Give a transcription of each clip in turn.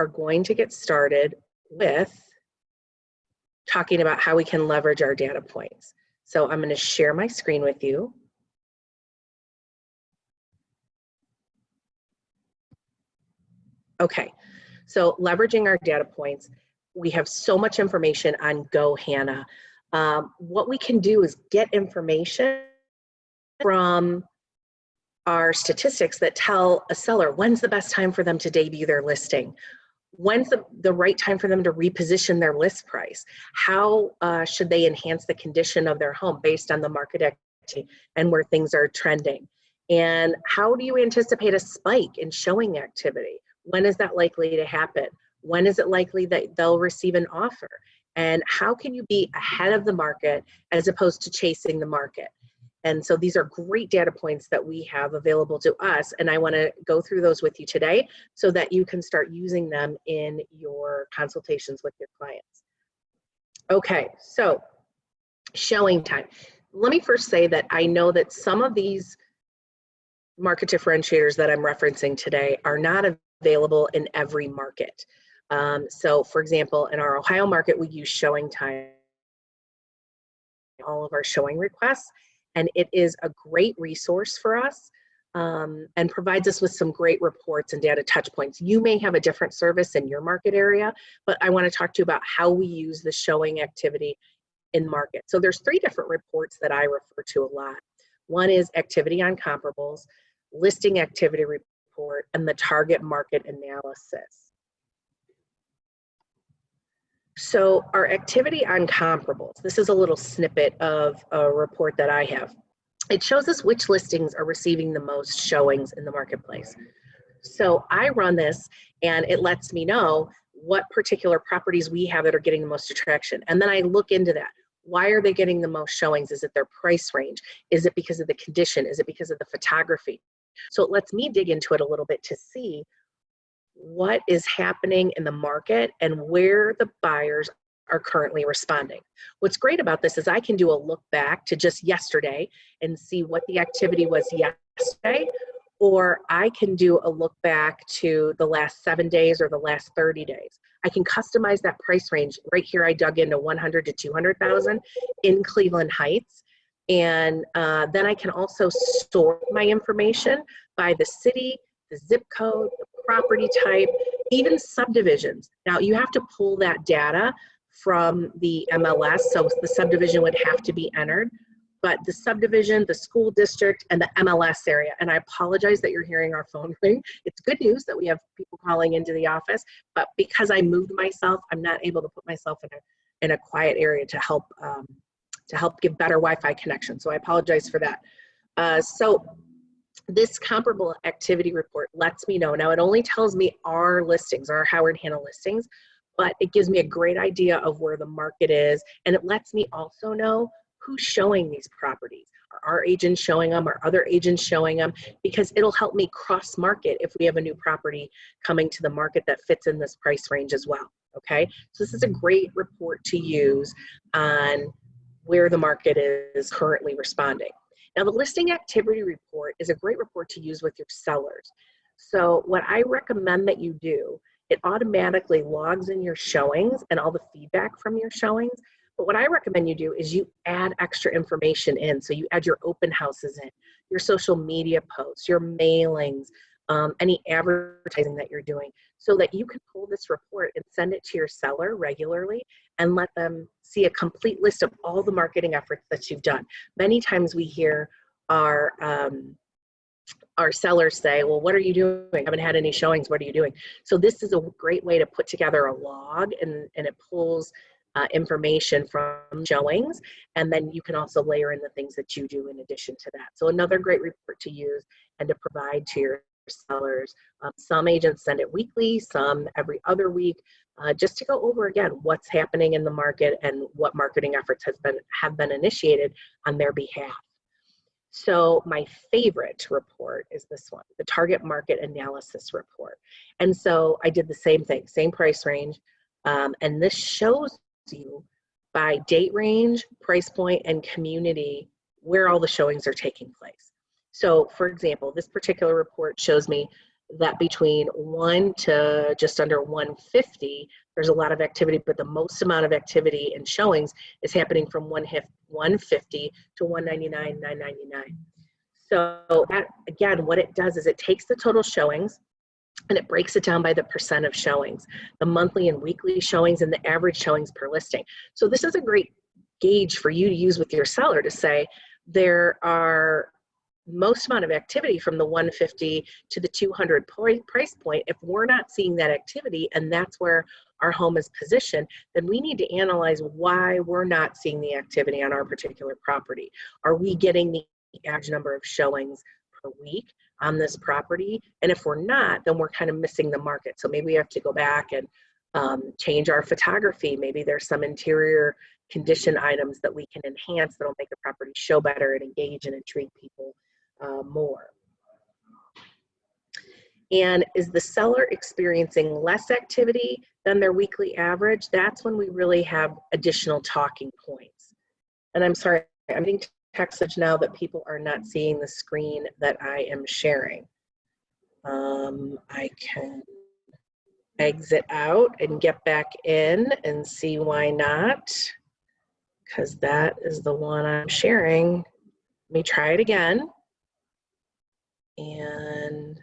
are going to get started with talking about how we can leverage our data points. So I'm going to share my screen with you. Okay, so leveraging our data points, we have so much information on Go Hanna. What we can do is get information from our statistics that tell a seller when's the best time for them to debut their listing, when's the right time for them to reposition their list price, how should they enhance the condition of their home based on the market activity and where things are trending, and how do you anticipate a spike in showing activity? When is that likely to happen? When is it likely that they'll receive an offer? And how can you be ahead of the market as opposed to chasing the market? And so these are great data points that we have available to us, and I want to go through those with you today so that you can start using them in your consultations with your clients. Okay, so showing time. Let me first say that I know that some of these market differentiators that I'm referencing today are not available in every market. So for example, in our Ohio market, we use showing time in all of our showing requests. And it is a great resource for us and provides us with some great reports and data touch points. You may have a different service in your market area, but I want to talk to you about how we use the showing activity in market. So there's 3 different reports that I refer to a lot. One is activity on comparables, listing activity report, and the target market analysis. So our activity on comparables, this is a little snippet of a report that I have. It shows us which listings are receiving the most showings in the marketplace. So I run this and it lets me know what particular properties we have that are getting the most attraction. And then I look into that. Why are they getting the most showings? Is it their price range? Is it because of the condition? Is it because of the photography? So it lets me dig into it a little bit to see what is happening in the market and where the buyers are currently responding. What's great about this is I can do a look back to just yesterday and see what the activity was yesterday, or I can do a look back to the last 7 days or the last 30 days. I can customize that price range. Right here, I dug into 100 to 200,000 in Cleveland Heights. And then I can also sort my information by the city, the zip code, the property type, even subdivisions. Now you have to pull that data from the MLS, so the subdivision would have to be entered, but the subdivision, the school district, and the MLS area. And I apologize that you're hearing our phone ring. It's good news that we have people calling into the office, but because I moved myself, I'm not able to put myself in a quiet area to help give better Wi-Fi connection. So I apologize for that. So this comparable activity report lets me know. Now it only tells me our listings, our Howard Hanna listings, but it gives me a great idea of where the market is, and it lets me also know who's showing these properties. Are our agents showing them? Are other agents showing them? Because it'll help me cross market if we have a new property coming to the market that fits in this price range as well, okay? So this is a great report to use on where the market is currently responding. Now the listing activity report is a great report to use with your sellers. So what I recommend that you do, it automatically logs in your showings and all the feedback from your showings. But what I recommend you do is you add extra information in. So you add your open houses in, your social media posts, your mailings, any advertising that you're doing, so that you can pull this report and send it to your seller regularly and let them see a complete list of all the marketing efforts that you've done. Many times we hear our sellers say, well, what are you doing? I haven't had any showings. What are you doing? So this is a great way to put together a log, and it pulls information from showings, and then you can also layer in the things that you do in addition to that. So another great report to use and to provide to your sellers. Some agents send it weekly, some every other week, just to go over again what's happening in the market and what marketing efforts have been initiated on their behalf. So my favorite report is this one, the Target Market Analysis Report. And so I did the same thing, same price range, and this shows you by date range, price point, and community where all the showings are taking place. So for example, this particular report shows me that between 1 to just under 150, there's a lot of activity, but the most amount of activity in showings is happening from 150 to 199, 999. So that, again, what it does is it takes the total showings and it breaks it down by the percent of showings, the monthly and weekly showings and the average showings per listing. So this is a great gauge for you to use with your seller to say there are most amount of activity from the 150 to the 200 price point. If we're not seeing that activity and that's where our home is positioned, then we need to analyze why we're not seeing the activity on our particular property. Are we getting the average number of showings per week on this property? And if we're not, then we're kind of missing the market. So maybe we have to go back and change our photography. Maybe there's some interior condition items that we can enhance that'll make the property show better and engage and intrigue people more. And is the seller experiencing less activity than their weekly average? That's when we really have additional talking points. And I'm sorry, I'm getting text message now that people are not seeing the screen that I am sharing. I can exit out and get back in and see why not, because that is the one I'm sharing. Let me try it again. And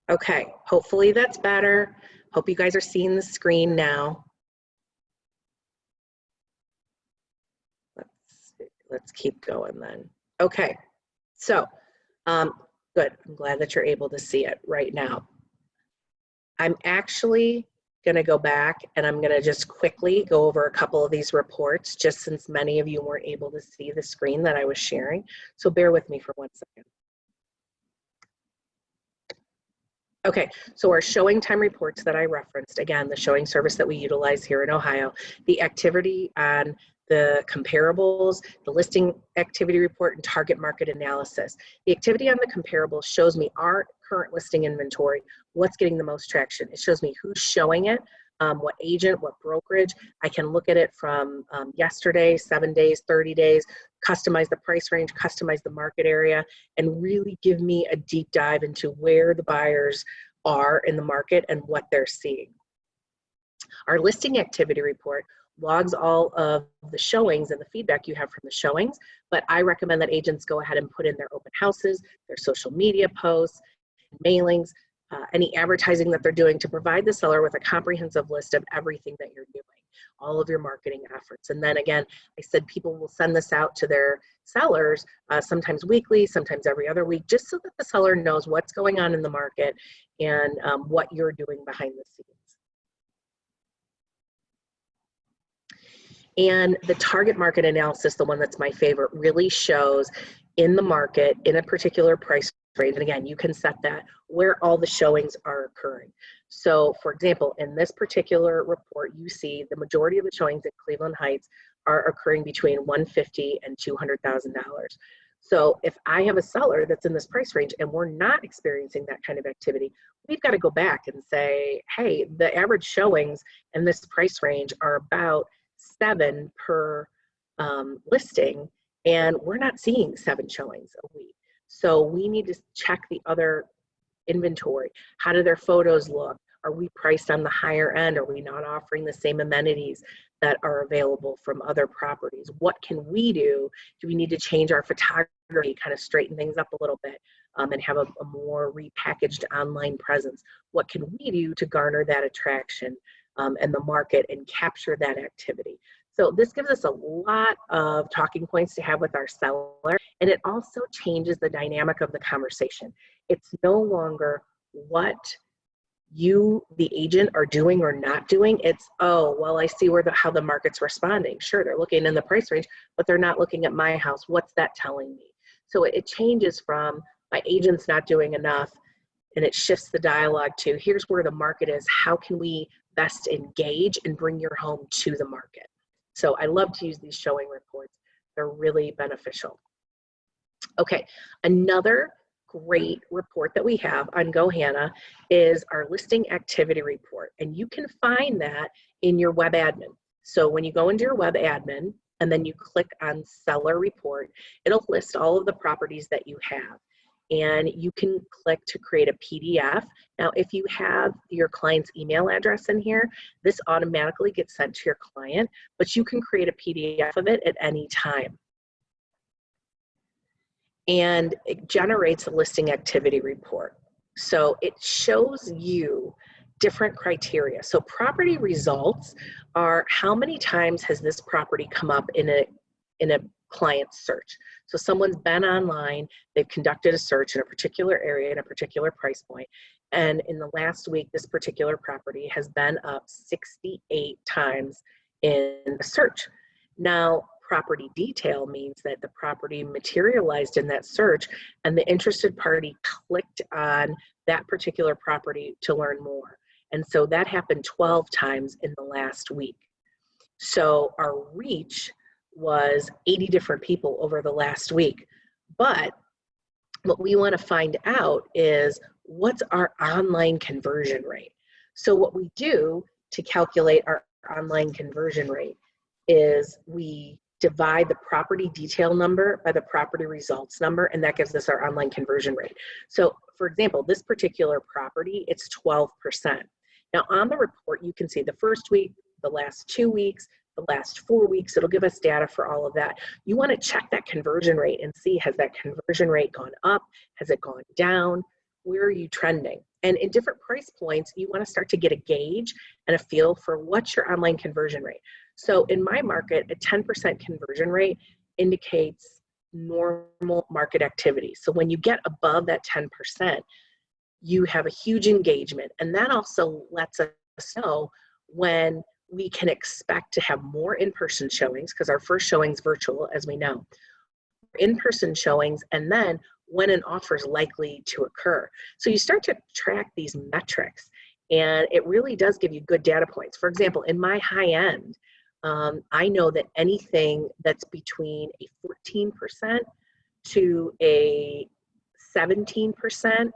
okay, hopefully that's better. Hope you guys are seeing the screen now. Let's keep going then. Okay, so good. I'm glad that you're able to see it right now. I'm actually going to go back and I'm going to just quickly go over a couple of these reports, just since many of you weren't able to see the screen that I was sharing. So bear with me for 1 second. Okay, so our showing time reports that I referenced, again, the showing service that we utilize here in Ohio, the activity on the comparables, the listing activity report, and target market analysis. The activity on the comparables shows me our current listing inventory, what's getting the most traction. It shows me who's showing it, what agent, what brokerage. I can look at it from yesterday, 7 days, 30 days, customize the price range, customize the market area, and really give me a deep dive into where the buyers are in the market and what they're seeing. Our listing activity report logs all of the showings and the feedback you have from the showings, but I recommend that agents go ahead and put in their open houses, their social media posts, mailings, any advertising that they're doing to provide the seller with a comprehensive list of everything that you're doing, all of your marketing efforts. And then again, I said people will send this out to their sellers sometimes weekly, sometimes every other week, just so that the seller knows what's going on in the market and what you're doing behind the scenes. And the target market analysis, the one that's my favorite, really shows in the market, in a particular price range, and again, you can set that where all the showings are occurring. So for example, in this particular report, you see the majority of the showings in Cleveland Heights are occurring between $150,000 and $200,000. So if I have a seller that's in this price range and we're not experiencing that kind of activity, we've got to go back and say, hey, the average showings in this price range are about 7 per listing, and we're not seeing 7 showings a week. So we need to check the other inventory. How do their photos look? Are we priced on the higher end? Are we not offering the same amenities that are available from other properties? What can we do? Do we need to change our photography, kind of straighten things up a little bit, and have a more repackaged online presence? What can we do to garner that attraction and the market and capture that activity? So this gives us a lot of talking points to have with our seller, and it also changes the dynamic of the conversation. It's no longer what you, the agent, are doing or not doing. It's, oh, well, I see how the market's responding. Sure, they're looking in the price range, but they're not looking at my house. What's that telling me? So it changes from my agent's not doing enough, and it shifts the dialogue to here's where the market is. How can we best engage and bring your home to the market? So I love to use these showing reports. They're really beneficial. Okay, another great report that we have on Go Hanna is our listing activity report. And you can find that in your web admin. So when you go into your web admin, and then you click on seller report, it'll list all of the properties that you have. And you can click to create a PDF. Now, if you have your client's email address in here, this automatically gets sent to your client, but you can create a PDF of it at any time. And it generates a listing activity report. So it shows you different criteria. So property results are how many times has this property come up in a client's search. So someone's been online, they've conducted a search in a particular area in a particular price point, and in the last week, this particular property has been up 68 times in a search. Now, property detail means that the property materialized in that search and the interested party clicked on that particular property to learn more. And so that happened 12 times in the last week. So our reach was 80 different people over the last week. But what we want to find out is what's our online conversion rate. So what we do to calculate our online conversion rate is we divide the property detail number by the property results number, and that gives us our online conversion rate. So for example, this particular property, it's 12%. Now on the report, you can see the first week, the last 2 weeks, the last 4 weeks. It'll give us data for all of that. You want to check that conversion rate and see, has that conversion rate gone up? Has it gone down? Where are you trending? And in different price points, you want to start to get a gauge and a feel for what's your online conversion rate. So in my market, a 10% conversion rate indicates normal market activity. So when you get above that 10%, you have a huge engagement. And that also lets us know when we can expect to have more in-person showings, because our first showing's virtual, as we know. In-person showings, and then when an offer is likely to occur. So you start to track these metrics, and it really does give you good data points. For example, in my high end, I know that anything that's between a 14% to a 17%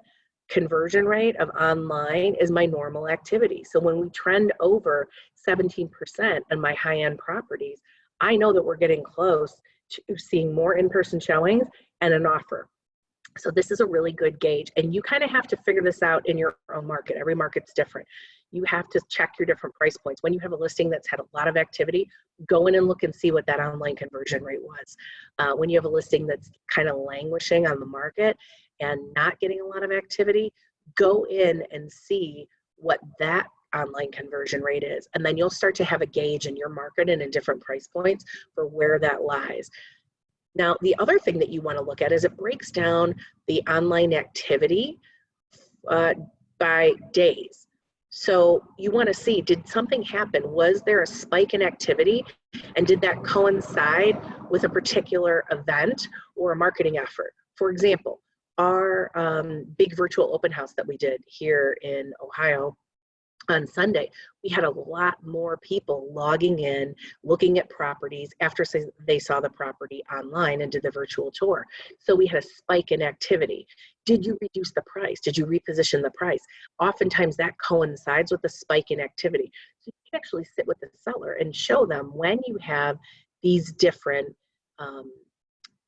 conversion rate of online is my normal activity. So when we trend over 17% on my high-end properties, I know that we're getting close to seeing more in-person showings and an offer. So this is a really good gauge, and you kind of have to figure this out in your own market. Every market's different. You have to check your different price points. When you have a listing that's had a lot of activity, go in and look and see what that online conversion rate was. When you have a listing that's kind of languishing on the market and not getting a lot of activity, go in and see what that online conversion rate is. And then you'll start to have a gauge in your market and in different price points for where that lies. Now, the other thing that you want to look at is it breaks down the online activity by days. So you want to see, did something happen? Was there a spike in activity? And did that coincide with a particular event or a marketing effort? For example, our big virtual open house that we did here in Ohio on Sunday, we had a lot more people logging in, looking at properties after they saw the property online and did the virtual tour. So we had a spike in activity. Did you reduce the price? Did you reposition the price? Oftentimes that coincides with the spike in activity. So you can actually sit with the seller and show them when you have these different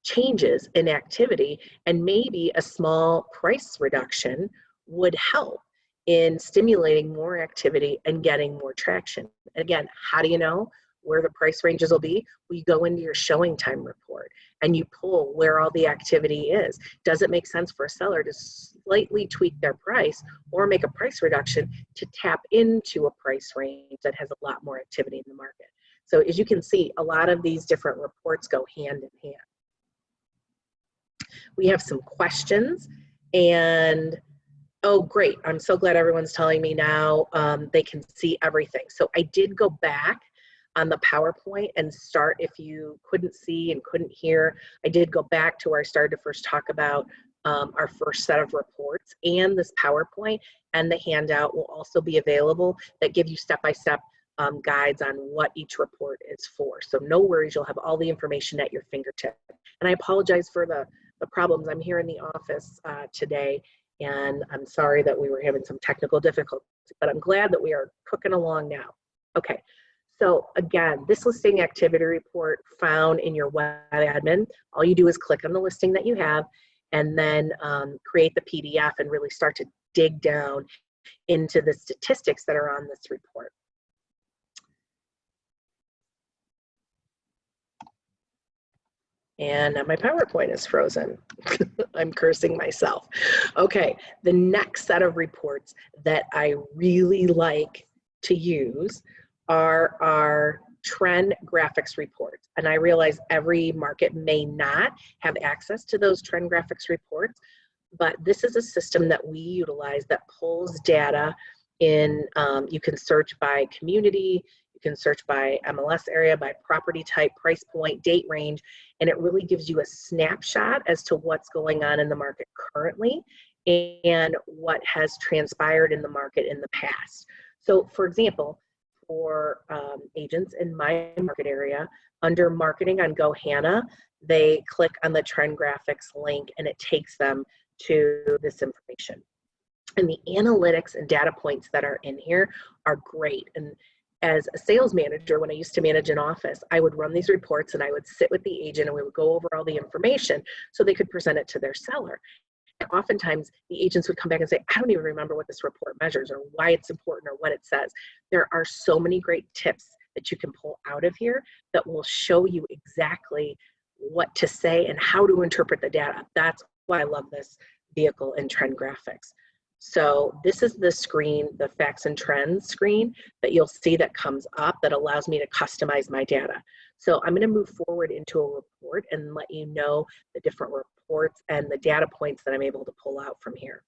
changes in activity, and maybe a small price reduction would help in stimulating more activity and getting more traction. Again, how do you know where the price ranges will be? Well, you go into your showing time report and you pull where all the activity is. Does it make sense for a seller to slightly tweak their price or make a price reduction to tap into a price range that has a lot more activity in the market? So as you can see, a lot of these different reports go hand in hand. We have some questions, and oh, great. I'm so glad everyone's telling me now they can see everything. So I did go back on the PowerPoint and start, if you couldn't see and couldn't hear, I did go back to where I started to first talk about our first set of reports, and this PowerPoint and the handout will also be available that give you step-by-step guides on what each report is for. So no worries, you'll have all the information at your fingertips. And I apologize for the problems. I'm here in the office today, and I'm sorry that we were having some technical difficulties, but I'm glad that we are cooking along now. Okay, So again, this listing activity report found in your web admin, all you do is click on the listing that you have and then create the PDF and really start to dig down into the statistics that are on this report. And my PowerPoint is frozen. I'm cursing myself. Okay, the next set of reports that I really like to use are our trend graphics reports. And I realize every market may not have access to those trend graphics reports, but this is a system that we utilize that pulls data in, you can search by community, you can search by MLS area, by property type, price point, date range, and it really gives you a snapshot as to what's going on in the market currently and what has transpired in the market in the past. So for example, for agents in my market area, under marketing on Go Hanna, they click on the trend graphics link and it takes them to this information. And the analytics and data points that are in here are great. And as a sales manager, when I used to manage an office, I would run these reports and I would sit with the agent and we would go over all the information so they could present it to their seller. And oftentimes the agents would come back and say, I don't even remember what this report measures or why it's important or what it says. There are so many great tips that you can pull out of here that will show you exactly what to say and how to interpret the data. That's why I love this vehicle in Trend Graphics. So this is the screen, the facts and trends screen that you'll see that comes up that allows me to customize my data. So I'm going to move forward into a report and let you know the different reports and the data points that I'm able to pull out from here.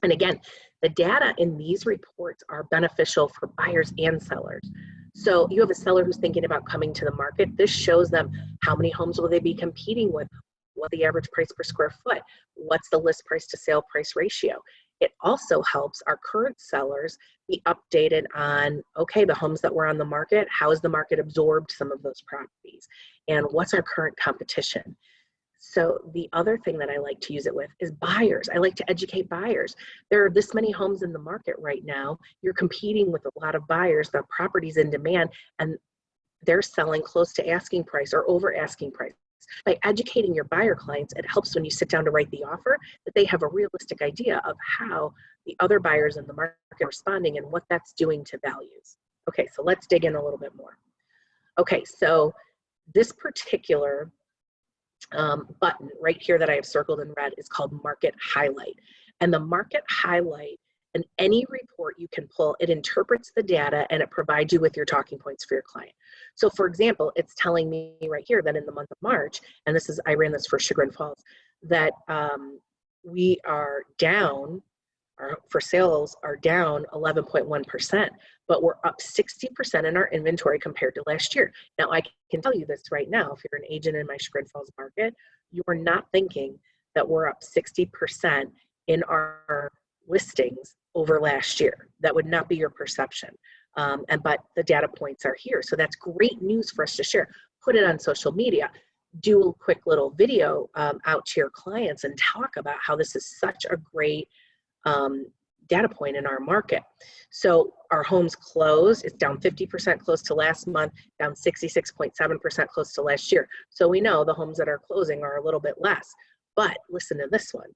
And again, the data in these reports are beneficial for buyers and sellers. So you have a seller who's thinking about coming to the market. This shows them how many homes will they be competing with, what the average price per square foot, what's the list price to sale price ratio. It also helps our current sellers be updated on, okay, the homes that were on the market, how has the market absorbed some of those properties, and what's our current competition. So the other thing that I like to use it with is buyers. I like to educate buyers. There are this many homes in the market right now. You're competing with a lot of buyers, the property's in demand, and they're selling close to asking price or over asking price. By educating your buyer clients, it helps when you sit down to write the offer that they have a realistic idea of how the other buyers in the market are responding and what that's doing to values. Okay, so let's dig in a little bit more. Okay, so this particular button right here that I have circled in red is called Market Highlight. And the Market Highlight, in any report you can pull, it interprets the data and it provides you with your talking points for your client. So for example, it's telling me right here that in the month of March, and this is, I ran this for Chagrin Falls, that we are down, our for sales are down 11.1%, but we're up 60% in our inventory compared to last year. Now I can tell you this right now, if you're an agent in my Chagrin Falls market, you are not thinking that we're up 60% in our listings over last year. That would not be your perception. But the data points are here. So that's great news for us to share. Put it on social media. Do a quick little video out to your clients and talk about how this is such a great data point in our market. So our homes closed, it's down 50% close to last month, down 66.7% close to last year. So we know the homes that are closing are a little bit less. But listen to this one.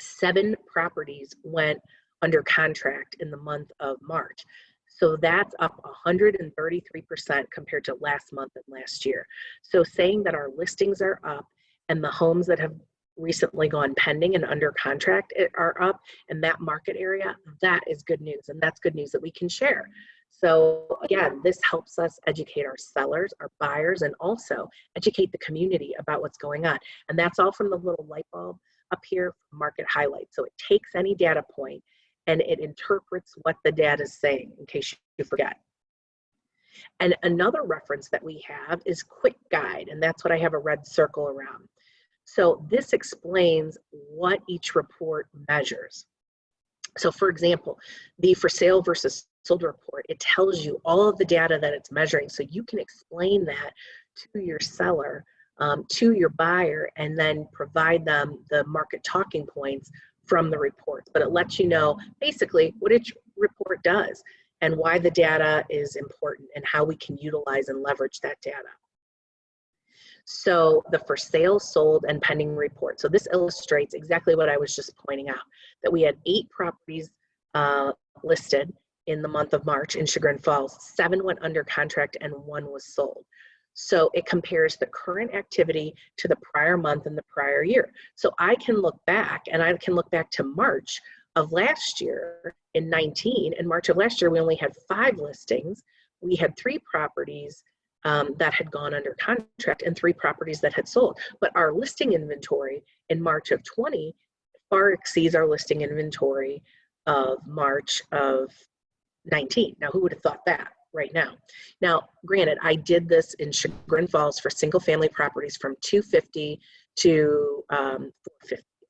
7 properties went under contract in the month of March. So that's up 133% compared to last month and last year. So saying that our listings are up and the homes that have recently gone pending and under contract are up in that market area, that is good news. And that's good news that we can share. So again, this helps us educate our sellers, our buyers, and also educate the community about what's going on. And that's all from the little light bulb up here, Market Highlight. So it takes any data point and it interprets what the data is saying, in case you forget. And another reference that we have is Quick Guide, and that's what I have a red circle around. So this explains what each report measures. So for example, the for sale versus sold report, it tells you all of the data that it's measuring, so you can explain that to your seller, to your buyer, and then provide them the market talking points from the reports. But it lets you know basically what each report does. and why the data is important and how we can utilize and leverage that data. So the for sale, sold, and pending report. So this illustrates exactly what I was just pointing out, that we had 8 properties listed in the month of March in Chagrin Falls. 7 went under contract and 1 was sold. So it compares the current activity to the prior month and the prior year. So I can look back, and I can look back to March of last year in 19. In March of last year, we only had 5 listings. We had 3 properties that had gone under contract and 3 properties that had sold. But our listing inventory in March of 20 far exceeds our listing inventory of March of 19. Now, who would have thought that right now? Now, granted, I did this in Chagrin Falls for single family properties from $250 to $450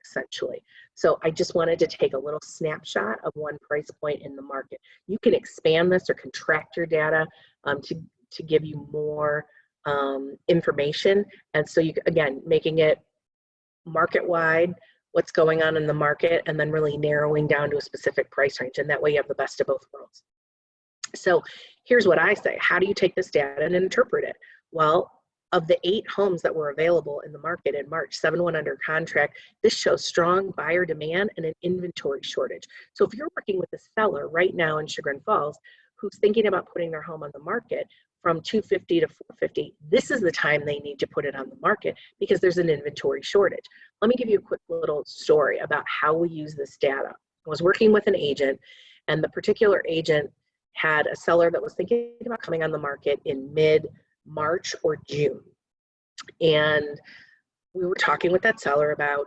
essentially. So I just wanted to take a little snapshot of one price point in the market. You can expand this or contract your data to give you more information. And so you, again, making it market wide, what's going on in the market, and then really narrowing down to a specific price range. And that way you have the best of both worlds. So here's what I say. How do you take this data and interpret it? Well, of the 8 homes that were available in the market in March, 7 went under contract. This shows strong buyer demand and an inventory shortage. So if you're working with a seller right now in Chagrin Falls who's thinking about putting their home on the market from $250 to $450, this is the time they need to put it on the market because there's an inventory shortage. Let me give you a quick little story about how we use this data. I was working with an agent, and the particular agent had a seller that was thinking about coming on the market in mid-March or June. And we were talking with that seller about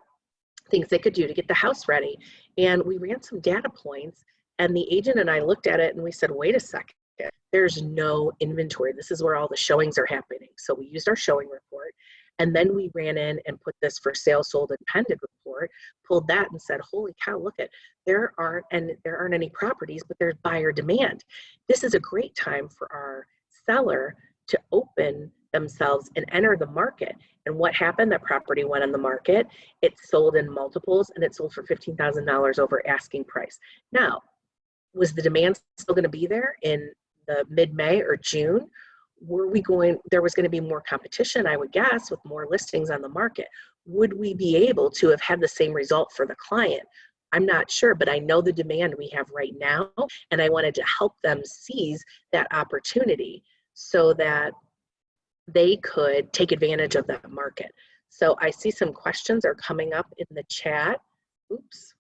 things they could do to get the house ready. And we ran some data points, and the agent and I looked at it and we said, wait a second, there's no inventory. This is where all the showings are happening. So we used our showing report, and then we ran in and put this for sale, sold, and pending report, pulled that and said, holy cow, look at, there aren't any properties, but there's buyer demand. This is a great time for our seller to open themselves and enter the market. And what happened? That property went on the market, it sold in multiples, and it sold for $15,000 over asking price. Now, was the demand still going to be there in the mid-May or June? There was going to be more competition, I would guess, with more listings on the market. Would we be able to have had the same result for the client? I'm not sure, but I know the demand we have right now, and I wanted to help them seize that opportunity so that they could take advantage of that market. So I see some questions are coming up in the chat. Oops.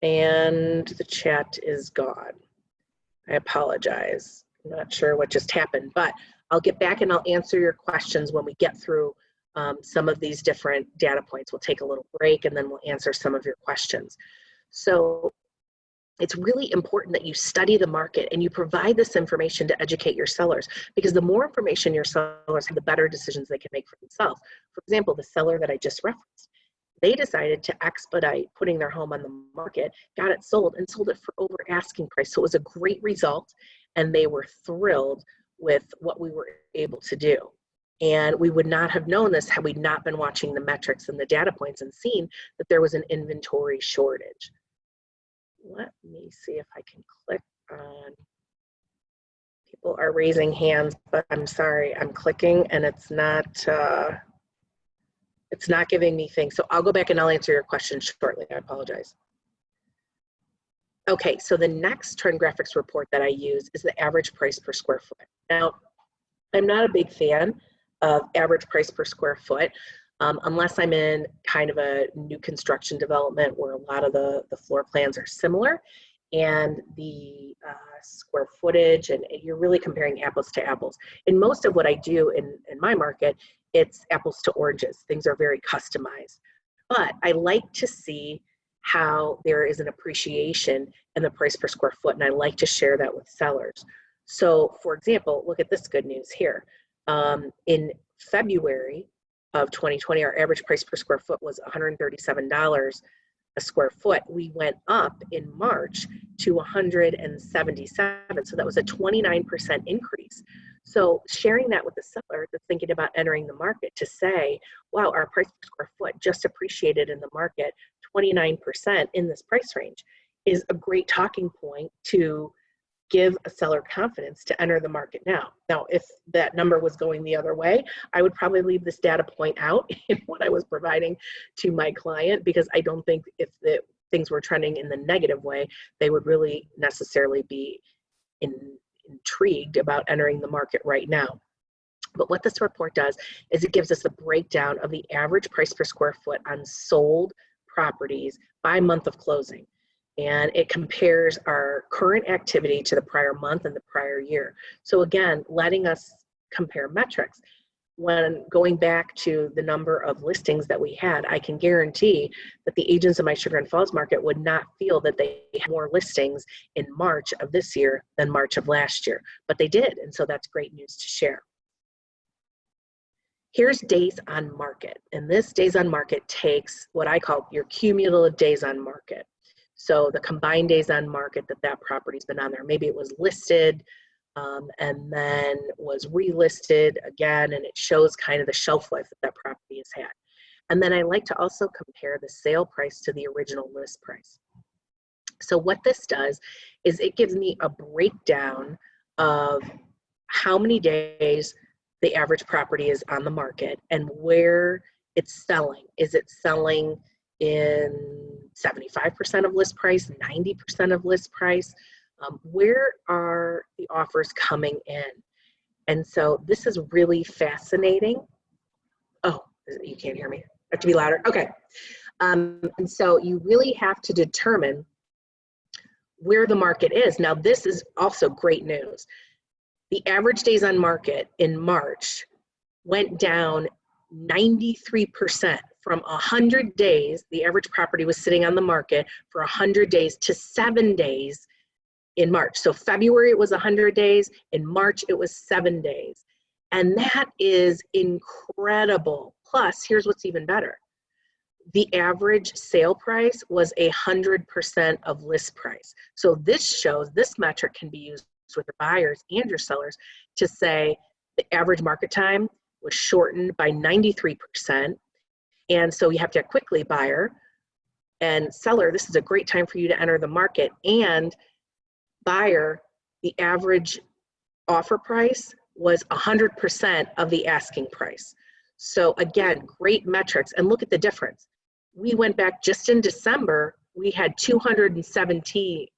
And the chat is gone. I apologize. I'm not sure what just happened, but I'll get back and I'll answer your questions when we get through some of these different data points. We'll take a little break and then we'll answer some of your questions. So it's really important that you study the market and you provide this information to educate your sellers, because the more information your sellers have, the better decisions they can make for themselves. For example, the seller that I just referenced, they decided to expedite putting their home on the market, got it sold, and sold it for over asking price. So it was a great result, and they were thrilled with what we were able to do. And we would not have known this had we not been watching the metrics and the data points and seen that there was an inventory shortage. Let me see if I can click on. People are raising hands, but I'm sorry, I'm clicking and it's not giving me things. So I'll go back and I'll answer your question shortly. I apologize. Okay, so the next Trend Graphix report that I use is the average price per square foot. Now, I'm not a big fan of average price per square foot unless I'm in kind of a new construction development where a lot of the floor plans are similar and the square footage, and you're really comparing apples to apples. In most of what I do in my market, it's apples to oranges. Things are very customized. But I like to see how there is an appreciation in the price per square foot, and I like to share that with sellers. So for example, look at this good news here. In February of 2020, our average price per square foot was $137 a square foot. We went up in March to $177. So that was a 29% increase. So sharing that with the seller that's thinking about entering the market to say, wow, our price per square foot just appreciated in the market 29% in this price range is a great talking point to give a seller confidence to enter the market now. Now, if that number was going the other way, I would probably leave this data point out in what I was providing to my client, because I don't think if the things were trending in the negative way, they would really necessarily be intrigued about entering the market right now. But what this report does is it gives us a breakdown of the average price per square foot on sold properties by month of closing. And it compares our current activity to the prior month and the prior year. So again, letting us compare metrics. When going back to the number of listings that we had, I can guarantee that the agents in my Sugar and Falls market would not feel that they had more listings in March of this year than March of last year, but they did, and so that's great news to share. Here's days on market, and this days on market takes what I call your cumulative days on market. So the combined days on market that property's been on there. Maybe it was listed and then was relisted again, and it shows kind of the shelf life that property has had. And then I like to also compare the sale price to the original list price. So what this does is it gives me a breakdown of how many days the average property is on the market and where it's selling. Is it selling in 75% of list price, 90% of list price? Where are the offers coming in? And so this is really fascinating. Oh, you can't hear me. I have to be louder. Okay. And so you really have to determine where the market is. Now, this is also great news. The average days on market in March went down 93%. From 100 days, the average property was sitting on the market for 100 days to 7 days in March. So February it was 100 days, in March it was 7 days. And that is incredible. Plus, here's what's even better. The average sale price was 100% of list price. So this shows, this metric can be used with your buyers and your sellers to say the average market time was shortened by 93%. And so you have to quickly, buyer and seller, this is a great time for you to enter the market. And buyer, the average offer price was 100% of the asking price. So again, great metrics. And look at the difference. We went back just in December, we had 217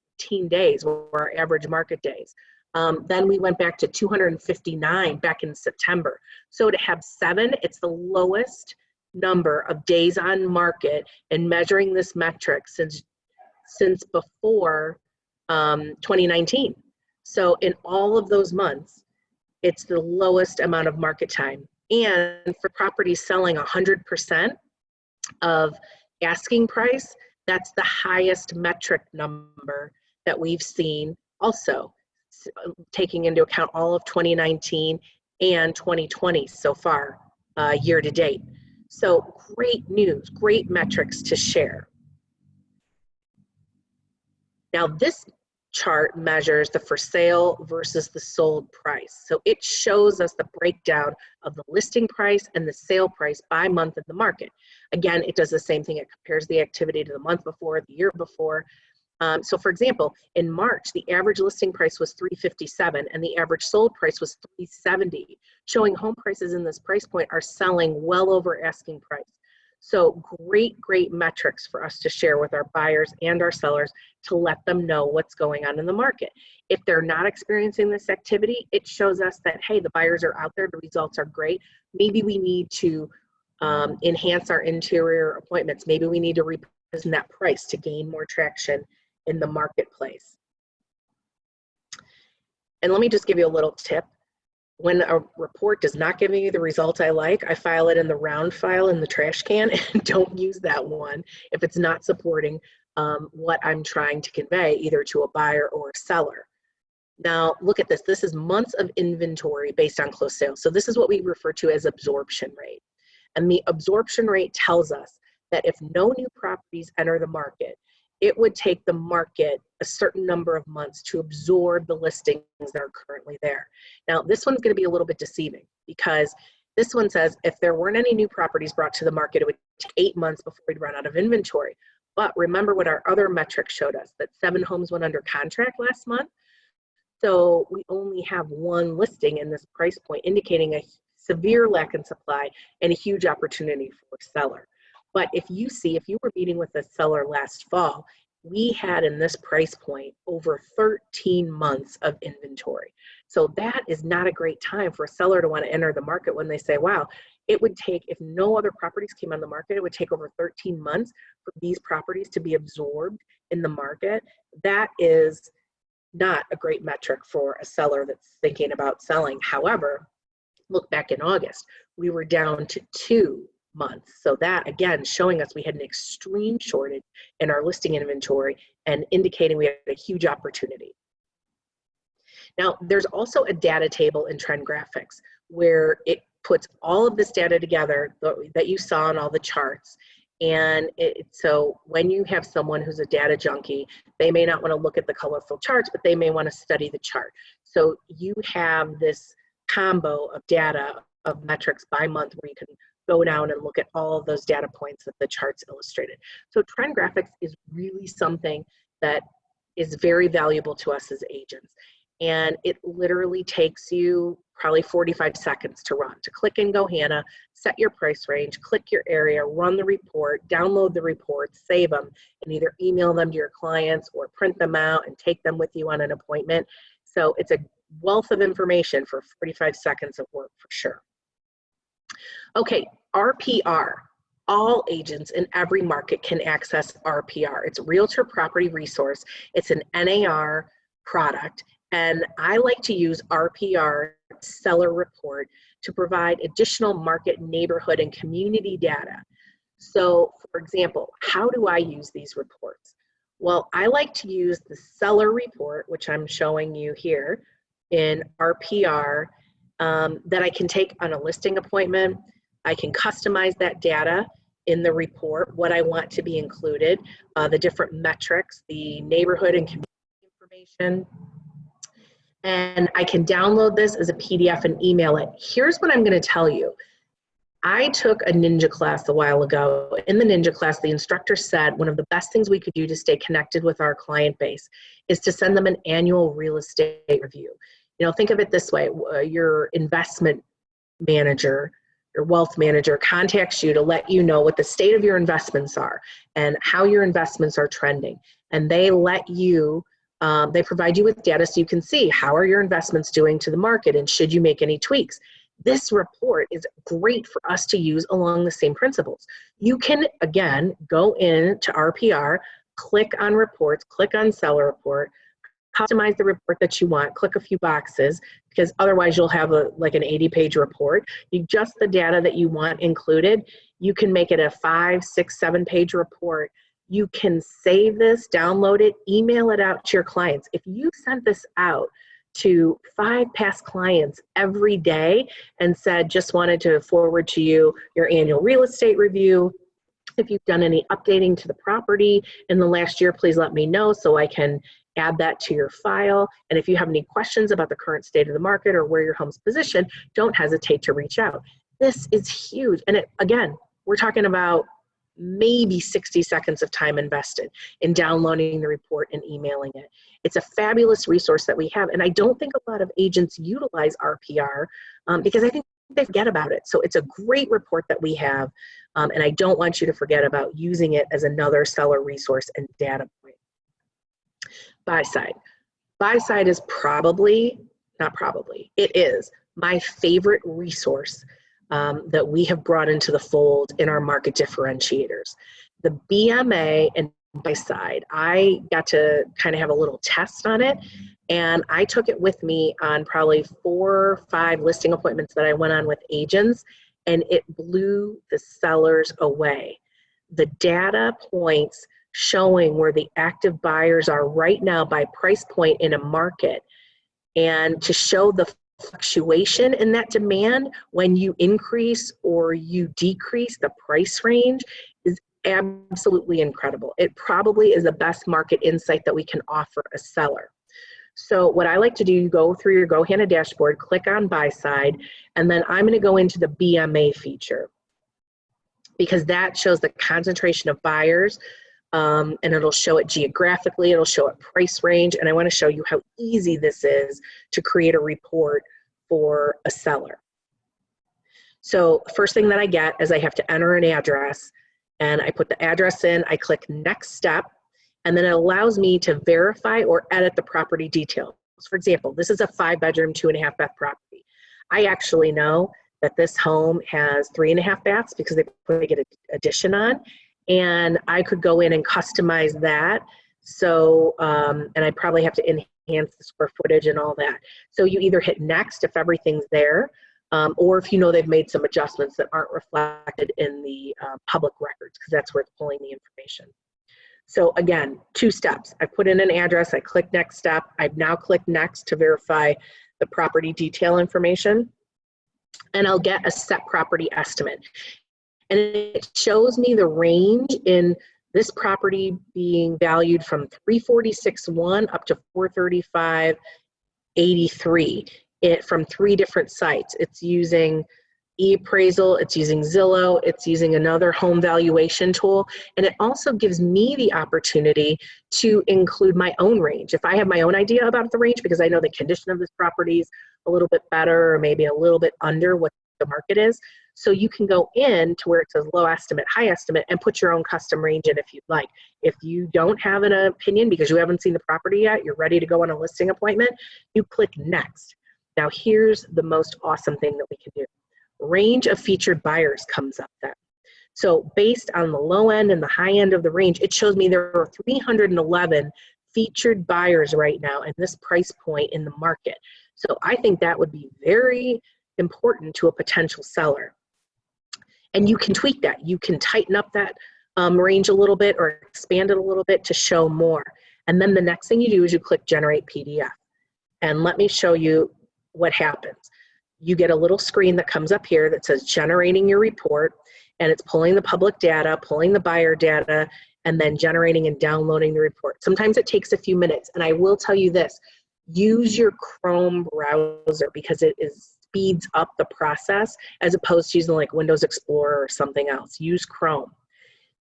days were our average market days. Then we went back to 259 back in September. So to have 7, it's the lowest number of days on market, and measuring this metric since before 2019. So in all of those months, it's the lowest amount of market time. And for properties selling 100% of asking price, that's the highest metric number that we've seen, also taking into account all of 2019 and 2020 so far, year to date. So great news, great metrics to share. Now this chart measures the for sale versus the sold price. So it shows us the breakdown of the listing price and the sale price by month in the market. Again, it does the same thing. It compares the activity to the month before, the year before. So for example, in March, the average listing price was $357 and the average sold price was $370, showing home prices in this price point are selling well over asking price. So great metrics for us to share with our buyers and our sellers to let them know what's going on in the market. If they're not experiencing this activity, it shows us that, hey, the buyers are out there, the results are great. Maybe we need to enhance our interior appointments. Maybe we need to reposition that price to gain more traction in the marketplace. And let me just give you a little tip. When a report does not give me the results I like, I file it in the round file in the trash can and don't use that one if it's not supporting what I'm trying to convey, either to a buyer or a seller. Now, look at this. This is months of inventory based on closed sales. So this is what we refer to as absorption rate. And the absorption rate tells us that if no new properties enter the market, it would take the market a certain number of months to absorb the listings that are currently there. Now, this one's going to be a little bit deceiving because this one says if there weren't any new properties brought to the market, it would take 8 months before we'd run out of inventory. But remember what our other metrics showed us, that 7 homes went under contract last month. So we only have one listing in this price point, indicating a severe lack in supply and a huge opportunity for a seller. But if you were meeting with a seller last fall, we had in this price point over 13 months of inventory. So that is not a great time for a seller to want to enter the market when they say, wow, it would take, if no other properties came on the market, it would take over 13 months for these properties to be absorbed in the market. That is not a great metric for a seller that's thinking about selling. However, look back in August, we were down to 2 months. So that, again, showing us we had an extreme shortage in our listing inventory and indicating we had a huge opportunity. Now, there's also a data table in Trend Graphix where it puts all of this data together that you saw in all the charts. And so when you have someone who's a data junkie, they may not want to look at the colorful charts, but they may want to study the chart. So you have this combo of data of metrics by month where you can go down and look at all of those data points that the charts illustrated. So Trend Graphix is really something that is very valuable to us as agents. And it literally takes you probably 45 seconds to run. To click and go Hanna, set your price range, click your area, run the report, download the report, save them, and either email them to your clients or print them out and take them with you on an appointment. So it's a wealth of information for 45 seconds of work for sure. Okay, RPR. All agents in every market can access RPR. It's a Realtor Property Resource. It's an NAR product. And I like to use RPR Seller Report to provide additional market, neighborhood, and community data. So, for example, how do I use these reports? Well, I like to use the Seller Report, which I'm showing you here in RPR, that I can take on a listing appointment. I can customize that data in the report, what I want to be included, the different metrics, the neighborhood and community information. And I can download this as a PDF and email it. Here's what I'm going to tell you. I took a ninja class a while ago. In the ninja class, the instructor said one of the best things we could do to stay connected with our client base is to send them an annual real estate review. You know, think of it this way. Your investment manager, your wealth manager contacts you to let you know what the state of your investments are and how your investments are trending. And they let you they provide you with data so you can see how are your investments doing to the market and should you make any tweaks. This report is great for us to use along the same principles. You can, again, go into RPR, click on reports, click on Seller Report, customize the report that you want, click a few boxes, because otherwise you'll have like an 80-page report. You just the data that you want included. You can make it a 5, 6, 7-page report. You can save this, download it, email it out to your clients. If you sent this out to 5 past clients every day and said, just wanted to forward to you your annual real estate review, if you've done any updating to the property in the last year, please let me know so I can add that to your file. And if you have any questions about the current state of the market or where your home's positioned, don't hesitate to reach out. This is huge. And again, we're talking about maybe 60 seconds of time invested in downloading the report and emailing it. It's a fabulous resource that we have. And I don't think a lot of agents utilize RPR because I think they forget about it. So it's a great report that we have. And I don't want you to forget about using it as another seller resource and data point. Buy side. Buy side is it is my favorite resource that we have brought into the fold in our market differentiators. The BMA and buy side, I got to kind of have a little test on it, and I took it with me on probably 4 or 5 listing appointments that I went on with agents, and it blew the sellers away. The data points showing where the active buyers are right now by price point in a market, and to show the fluctuation in that demand when you increase or you decrease the price range is absolutely incredible. It probably is the best market insight that we can offer a seller. So what I like to do, you go through your Go Hanna dashboard, click on buy side, and then I'm going to go into the BMA feature because that shows the concentration of buyers and it'll show it geographically, it'll show it price range, and I want to show you how easy this is to create a report for a seller. So first thing that I get is I have to enter an address, and I put the address in, I click next step, and then it allows me to verify or edit the property details. For example, this is a 5-bedroom, 2.5-bath property. I actually know that this home has 3.5 baths because they put an addition on, and I could go in and customize that. So, and I probably have to enhance the square footage and all that. So you either hit next if everything's there, or if you know they've made some adjustments that aren't reflected in the public records, because that's where it's pulling the information. So again, 2 steps. I put in an address, I click next step. I've now clicked next to verify the property detail information, and I'll get a set property estimate. And it shows me the range in this property being valued from $346,100 up to $435,830 from 3 different sites. It's using e-appraisal, it's using Zillow, it's using another home valuation tool, and it also gives me the opportunity to include my own range. If I have my own idea about the range, because I know the condition of this property is a little bit better or maybe a little bit under what the market is, so you can go in to where it says low estimate, high estimate, and put your own custom range in if you'd like. If you don't have an opinion because you haven't seen the property yet, you're ready to go on a listing appointment, you click next. Now here's the most awesome thing that we can do. Range of featured buyers comes up then. So based on the low end and the high end of the range, it shows me there are 311 featured buyers right now in this price point in the market. So I think that would be very important to a potential seller. And you can tweak that. You can tighten up that range a little bit or expand it a little bit to show more. And then the next thing you do is you click Generate PDF. And let me show you what happens. You get a little screen that comes up here that says generating your report, and it's pulling the public data, pulling the buyer data, and then generating and downloading the report. Sometimes it takes a few minutes, and I will tell you this, use your Chrome browser because it speeds up the process as opposed to using like Windows Explorer or something else. Use Chrome.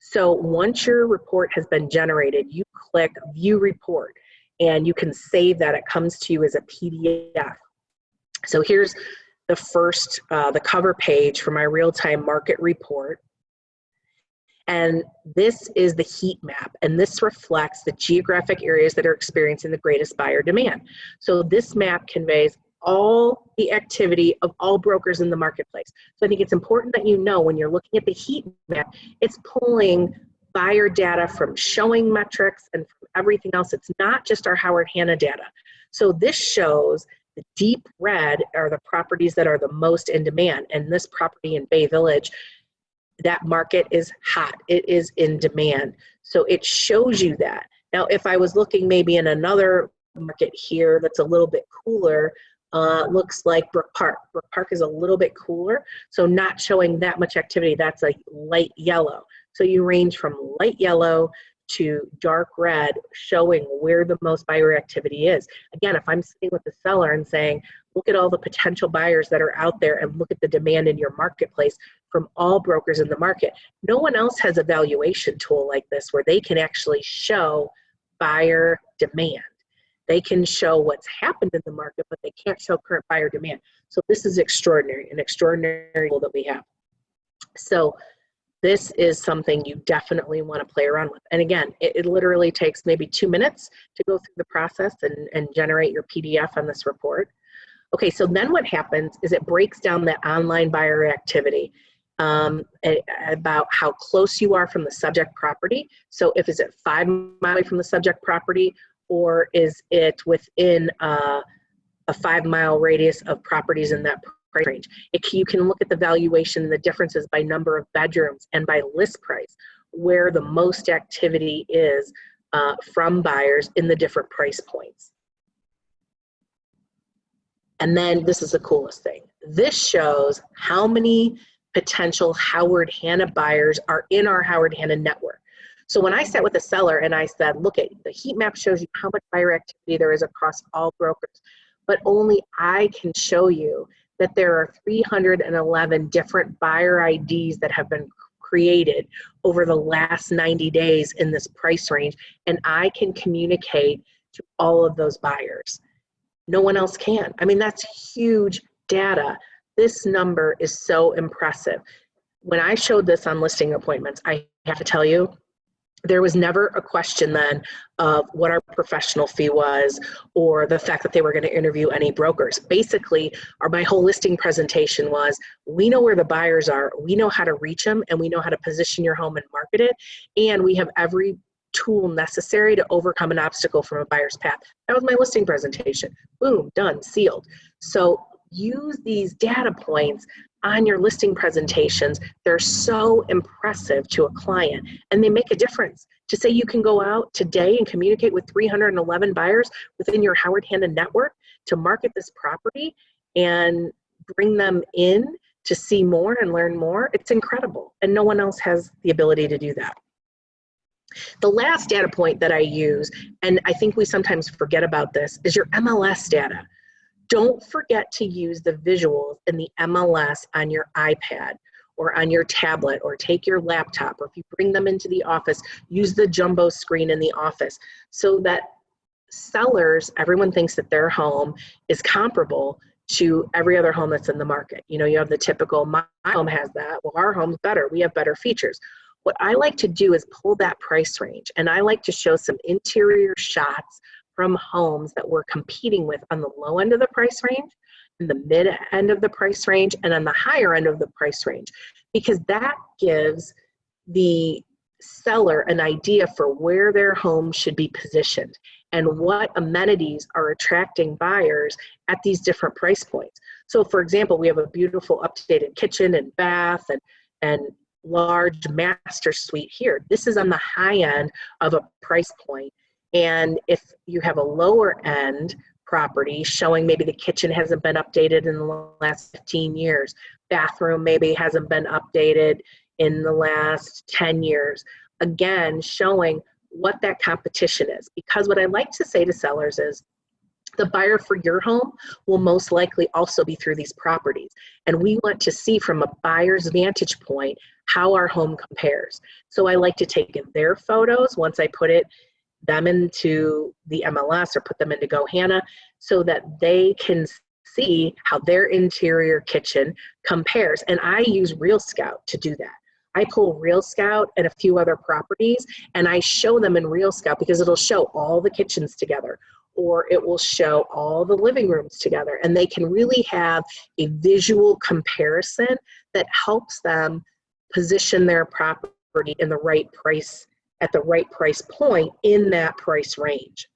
So once your report has been generated, you click View Report, and you can save that. It comes to you as a PDF. So here's the first, the cover page for my real-time market report. And this is the heat map, and this reflects the geographic areas that are experiencing the greatest buyer demand. So this map conveys all the activity of all brokers in the marketplace. So I think it's important that you know when you're looking at the heat map, it's pulling buyer data from showing metrics and from everything else. It's not just our Howard Hanna data. So this shows the deep red are the properties that are the most in demand. And this property in Bay Village, that market is hot. It is in demand. So it shows you that. Now, if I was looking maybe in another market here that's a little bit cooler, looks like Brook Park. Brook Park is a little bit cooler, so not showing that much activity. That's a light yellow. So you range from light yellow to dark red, showing where the most buyer activity is. Again, if I'm sitting with the seller and saying, look at all the potential buyers that are out there and look at the demand in your marketplace from all brokers in the market. No one else has a valuation tool like this where they can actually show buyer demand. They can show what's happened in the market, but they can't show current buyer demand. So this is extraordinary, an extraordinary tool that we have. So this is something you definitely want to play around with. And again, it literally takes maybe 2 minutes to go through the process and generate your PDF on this report. Okay, so then what happens is it breaks down that online buyer activity about how close you are from the subject property. So if is it 5 miles away from the subject property, or is it within a 5-mile radius of properties in that price range? You can look at the valuation, the differences by number of bedrooms and by list price, where the most activity is from buyers in the different price points. And then this is the coolest thing. This shows how many potential Howard Hanna buyers are in our Howard Hanna network. So when I sat with a seller and I said, look, at the heat map shows you how much buyer activity there is across all brokers, but only I can show you that there are 311 different buyer IDs that have been created over the last 90 days in this price range, and I can communicate to all of those buyers. No one else can. I mean, that's huge data. This number is so impressive. When I showed this on listing appointments, I have to tell you, there was never a question then of what our professional fee was or the fact that they were going to interview any brokers. Basically, my whole listing presentation was, we know where the buyers are, we know how to reach them, and we know how to position your home and market it, and we have every tool necessary to overcome an obstacle from a buyer's path. That was my listing presentation. Boom, done, sealed. So use these data points on your listing presentations. They're so impressive to a client, and they make a difference. To say you can go out today and communicate with 311 buyers within your Howard Hanna network to market this property and bring them in to see more and learn more, it's incredible. And no one else has the ability to do that. The last data point that I use, and I think we sometimes forget about this, is your MLS data. Don't forget to use the visuals in the MLS on your iPad or on your tablet, or take your laptop, or if you bring them into the office, use the jumbo screen in the office, so that sellers, everyone thinks that their home is comparable to every other home that's in the market. You know, you have the typical, my home has that, well, our home's better, we have better features. What I like to do is pull that price range, and I like to show some interior shots from homes that we're competing with on the low end of the price range, in the mid end of the price range, and on the higher end of the price range, because that gives the seller an idea for where their home should be positioned and what amenities are attracting buyers at these different price points. So for example, we have a beautiful updated kitchen and bath and large master suite here. This is on the high end of a price point. And if you have a lower end property showing maybe the kitchen hasn't been updated in the last 15 years, bathroom maybe hasn't been updated in the last 10 years, again, showing what that competition is. Because what I like to say to sellers is, the buyer for your home will most likely also be through these properties. And we want to see from a buyer's vantage point how our home compares. So I like to take their photos once I put them into the MLS or put them into Go Hanna, so that they can see how their interior kitchen compares. And I use Real Scout to do that. I pull Real Scout and a few other properties, and I show them in Real Scout, because it'll show all the kitchens together, or it will show all the living rooms together, and they can really have a visual comparison that helps them position their property in the right price, at the right price point in that price range.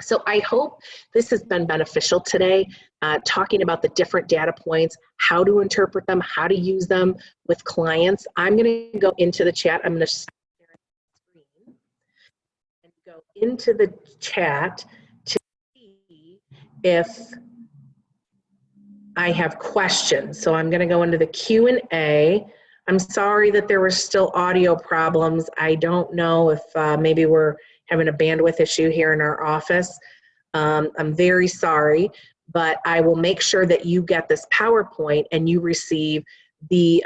So I hope this has been beneficial today, talking about the different data points, how to interpret them, how to use them with clients. I'm going to go into the chat. I'm going to share the screen and go into the chat to see if I have questions. So I'm going to go into the Q&A. I'm sorry that there were still audio problems. I don't know if maybe we're having a bandwidth issue here in our office. I'm very sorry, but I will make sure that you get this PowerPoint and you receive the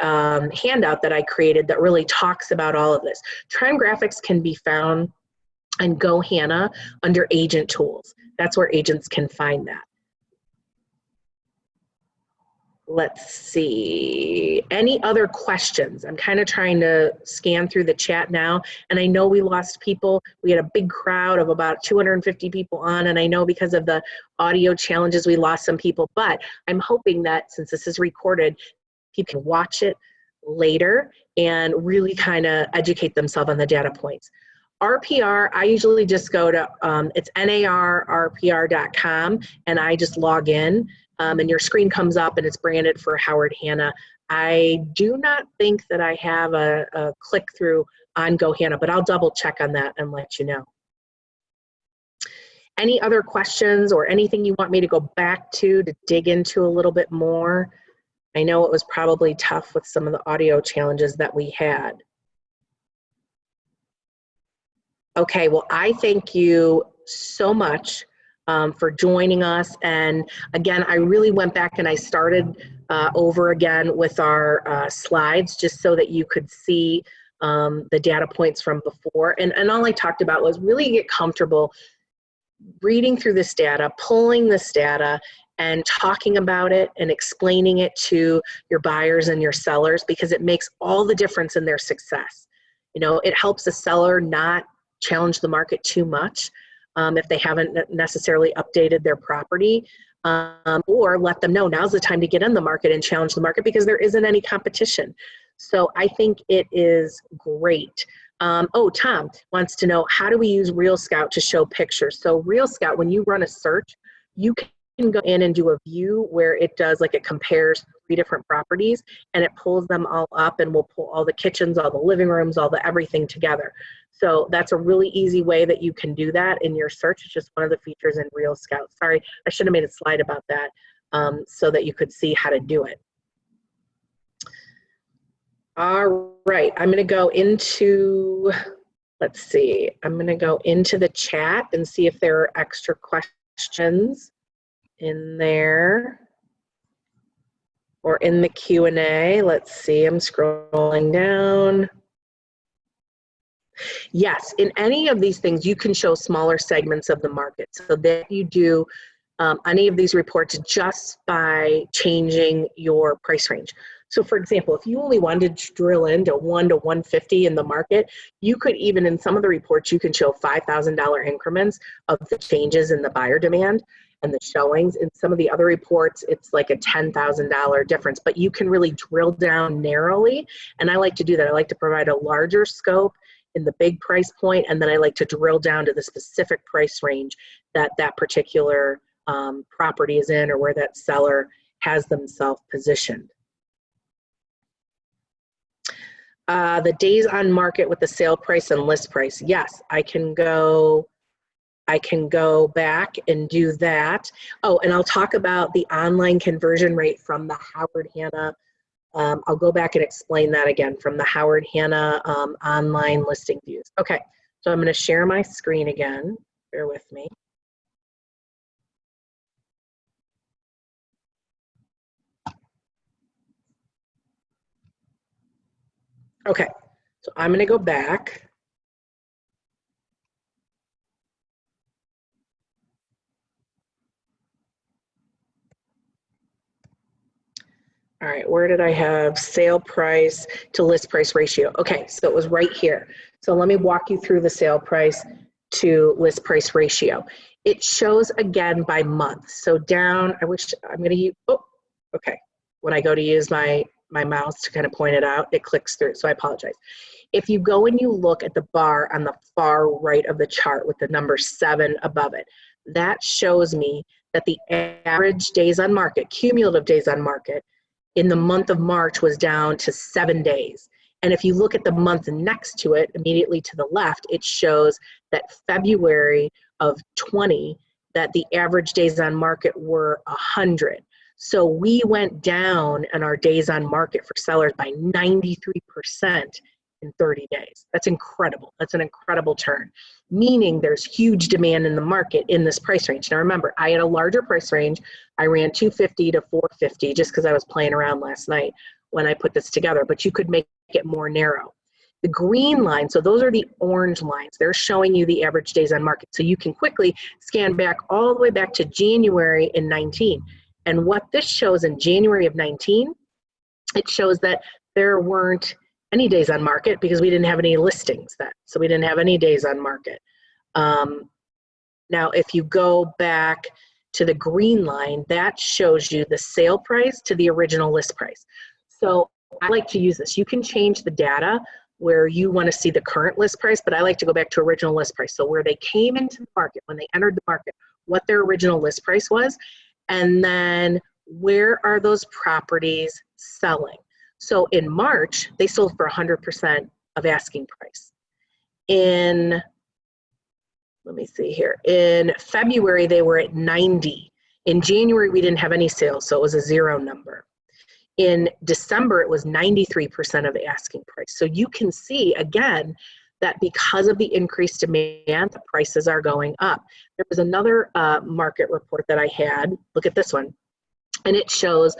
handout that I created that really talks about all of this. Trend Graphix can be found on Go Hanna under Agent Tools. That's where agents can find that. Let's see, any other questions? I'm kind of trying to scan through the chat now, and I know we lost people. We had a big crowd of about 250 people on, and I know because of the audio challenges we lost some people, but I'm hoping that since this is recorded, people can watch it later and really kind of educate themselves on the data points. RPR, I usually just go to, it's narrpr.com, and I just log in. And your screen comes up and it's branded for Howard Hanna. I do not think that I have a click through on Go Hanna, but I'll double check on that and let you know. Any other questions or anything you want me to go back to dig into a little bit more? I know it was probably tough with some of the audio challenges that we had. Okay, well, I thank you so much for joining us. And again, I really went back and I started over again with our slides, just so that you could see the data points from before. And all I talked about was really get comfortable reading through this data, pulling this data, and talking about it and explaining it to your buyers and your sellers, because it makes all the difference in their success. You know, it helps a seller not challenge the market too much if they haven't necessarily updated their property, or let them know now's the time to get in the market and challenge the market because there isn't any competition. So I think it is great. Oh, Tom wants to know, how do we use Real Scout to show pictures? So Real Scout, when you run a search, you can go in and do a view where it does, like, it compares 3 different properties and it pulls them all up, and will pull all the kitchens, all the living rooms, all the everything together. So that's a really easy way that you can do that in your search. It's just one of the features in Real Scout. Sorry, I should have made a slide about that so that you could see how to do it. All right, I'm gonna go into, let's see, I'm gonna go into the chat and see if there are extra questions in there or in the Q&A. Let's see, I'm scrolling down. Yes, in any of these things, you can show smaller segments of the market, so that you do any of these reports just by changing your price range. So for example, if you only wanted to drill into 1 to 150 in the market, you could even, in some of the reports, you can show $5,000 increments of the changes in the buyer demand and the showings. In some of the other reports, it's like a $10,000 difference, but you can really drill down narrowly. And I like to do that. I like to provide a larger scope in the big price point, and then I like to drill down to the specific price range that that particular property is in, or where that seller has themselves positioned. The days on market with the sale price and list price. Yes, I can go back and do that. Oh, and I'll talk about the online conversion rate from the Howard Hanna. I'll go back and explain that again from the Howard Hanna online listing views. Okay, so I'm going to share my screen again. Bear with me. Okay, so I'm going to go back. All right, where did I have sale price to list price ratio? Okay, so it was right here. So let me walk you through the sale price to list price ratio. It shows again by month. So down, I wish I'm going to use, oh, okay. When I go to use my mouse to kind of point it out, it clicks through, so I apologize. If you go and you look at the bar on the far right of the chart with the number 7 above it, that shows me that the average days on market, cumulative days on market, in the month of March was down to 7 days. And if you look at the month next to it, immediately to the left, it shows that February of 20, that the average days on market were 100. So we went down on our days on market for sellers by 93% in 30 days. That's incredible. That's an incredible turn, meaning there's huge demand in the market in this price range. Now remember, I had a larger price range. I ran 250 to 450 just because I was playing around last night when I put this together, but you could make it more narrow. The green line, so those are the orange lines. They're showing you the average days on market. So you can quickly scan back all the way back to January in 19. And what this shows in January of 19, it shows that there weren't any days on market because we didn't have any listings then. So we didn't have any days on market. Now, if you go back to the green line, that shows you the sale price to the original list price. So I like to use this. You can change the data where you want to see the current list price, but I like to go back to original list price. So where they came into the market, when they entered the market, what their original list price was, and then where are those properties selling? So in March, they sold for 100% of asking price. In, let me see here, in February, they were at 90. In January, we didn't have any sales, so it was a 0 number. In December, it was 93% of asking price. So you can see, again, that because of the increased demand, the prices are going up. There was another market report that I had, look at this one, and it shows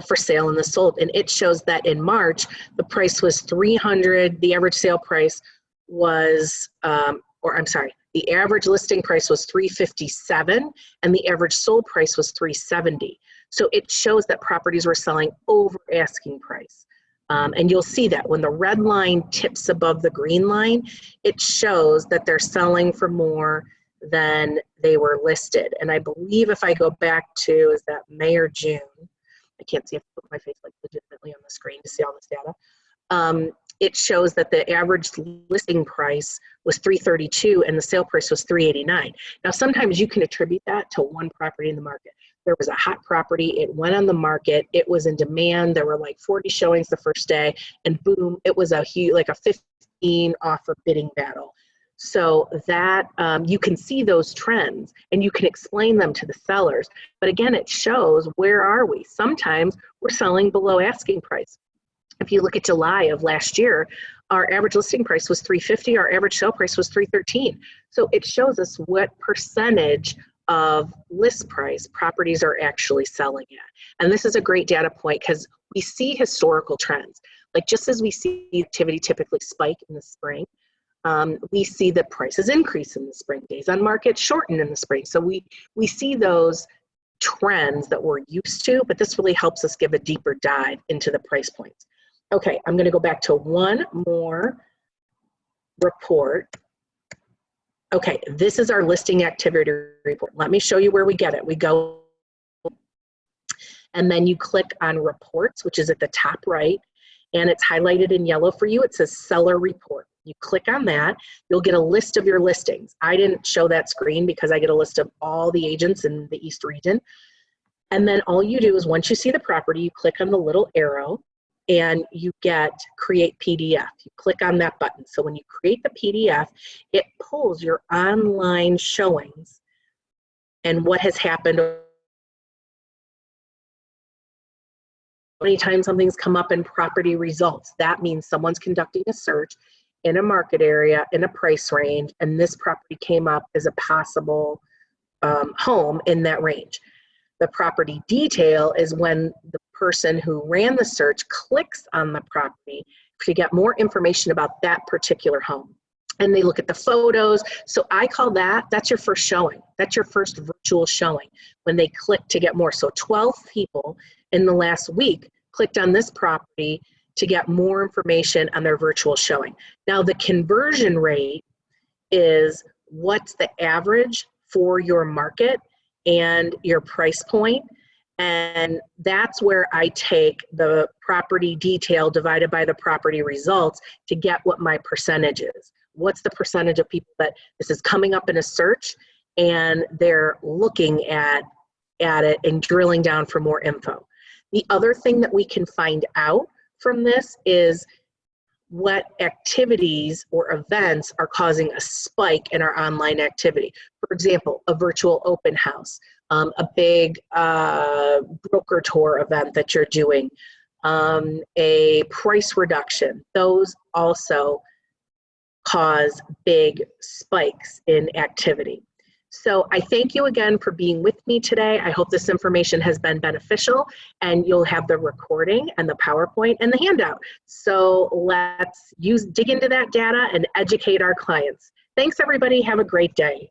for sale and the sold. And it shows that in March, the price was 300, the average sale price was, the average listing price was 357 and the average sold price was 370. So it shows that properties were selling over asking price. And you'll see that when the red line tips above the green line, it shows that they're selling for more than they were listed. And I believe if I go back to, is that May or June? I can't see if I put my face like legitimately on the screen to see all this data. It shows that the average listing price was 332 and the sale price was 389. Now, sometimes you can attribute that to one property in the market. There was a hot property, it went on the market, it was in demand, there were like 40 showings the first day, and boom, it was a huge, like a 15 offer bidding battle. So that you can see those trends and you can explain them to the sellers. But again, it shows, where are we? Sometimes we're selling below asking price. If you look at July of last year, our average listing price was 350, our average sale price was 313. So it shows us what percentage of list price properties are actually selling at. And this is a great data point because we see historical trends. Like just as we see activity typically spike in the spring, we see that prices increase in the spring, days on market shorten in the spring. So we see those trends that we're used to, but this really helps us give a deeper dive into the price points. Okay, I'm gonna go back to one more report. Okay, this is our listing activity report. Let me show you where we get it. We go, and then you click on reports, which is at the top right, and it's highlighted in yellow for you. It says seller report. You click on that, you'll get a list of your listings. I didn't show that screen because I get a list of all the agents in the East region. And then all you do is once you see the property, you click on the little arrow and you get create PDF. You click on that button. So when you create the PDF, it pulls your online showings and what has happened. Anytime something's come up in property results, that means someone's conducting a search in a market area, in a price range, and this property came up as a possible home in that range. The property detail is when the person who ran the search clicks on the property to get more information about that particular home. And they look at the photos. So I call that's your first showing. That's your first virtual showing when they click to get more. So 12 people in the last week clicked on this property to get more information on their virtual showing. Now the conversion rate is what's the average for your market and your price point. And that's where I take the property detail divided by the property results to get what my percentage is. What's the percentage of people that this is coming up in a search and they're looking at it and drilling down for more info. The other thing that we can find out from this is what activities or events are causing a spike in our online activity. For example, a virtual open house, a big broker tour event that you're doing, a price reduction. Those also cause big spikes in activity. So I thank you again for being with me today. I hope this information has been beneficial and you'll have the recording and the PowerPoint and the handout. So let's dig into that data and educate our clients. Thanks everybody, have a great day.